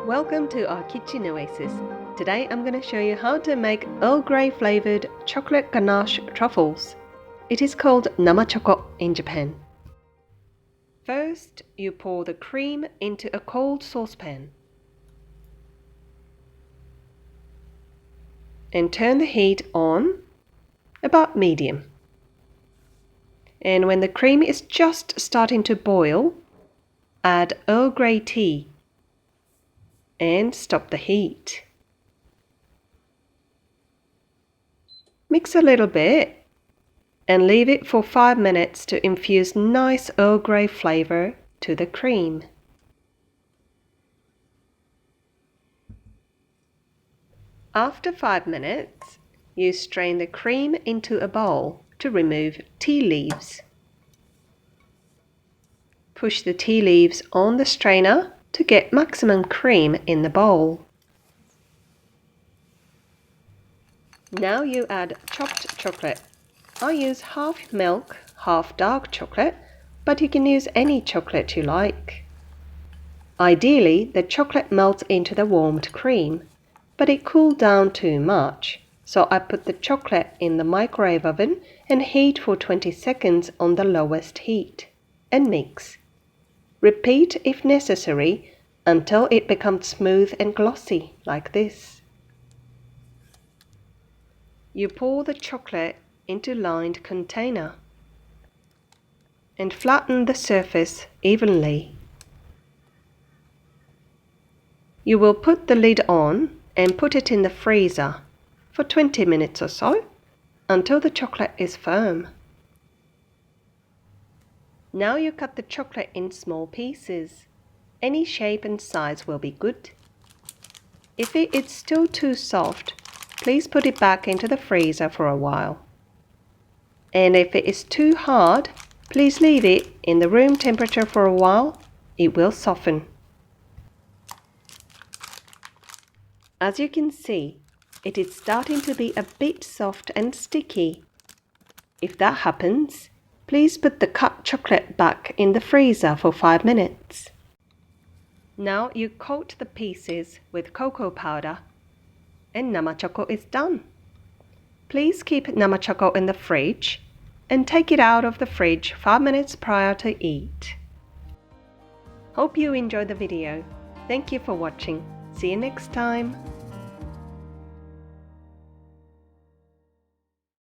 Welcome to our kitchen oasis. Today I'm going to show you how to make Earl Grey flavored chocolate ganache truffles. It is called CHOCO in Japan. First, you pour the cream into a cold saucepan and turn the heat on about medium. And when the cream is just starting to boil, add Earl Grey tea and stop the heat. Mix a little bit and leave it for 5 minutes to infuse nice Earl Grey flavor to the cream. After 5 minutes, you strain the cream into a bowl to remove tea leaves. Push the tea leaves on the strainer to get maximum cream in the bowl. Now you add chopped chocolate. I use half milk, half dark chocolate, but you can use any chocolate you like. Ideally, the chocolate melts into the warmed cream, but it cooled down too much, so I put the chocolate in the microwave oven and heat for 20 seconds on the lowest heat, and mix. Repeat if necessary until it becomes smooth and glossy like this. You pour the chocolate into lined container and flatten the surface evenly. You will put the lid on and put it in the freezer for 20 minutes or so until the chocolate is firm. Now you cut the chocolate in small pieces. Any shape and size will be good. If it is still too soft, please put it back into the freezer for a while. And if it is too hard, please leave it in the room temperature for a while. It will soften. As you can see, it is starting to be a bit soft and sticky. If that happens, please put the cut chocolate back in the freezer for 5 minutes. Now you coat the pieces with cocoa powder and CHOCO is done. Please keep CHOCO in the fridge and take it out of the fridge 5 minutes prior to eat. Hope you enjoyed the video. Thank you for watching. See you next time.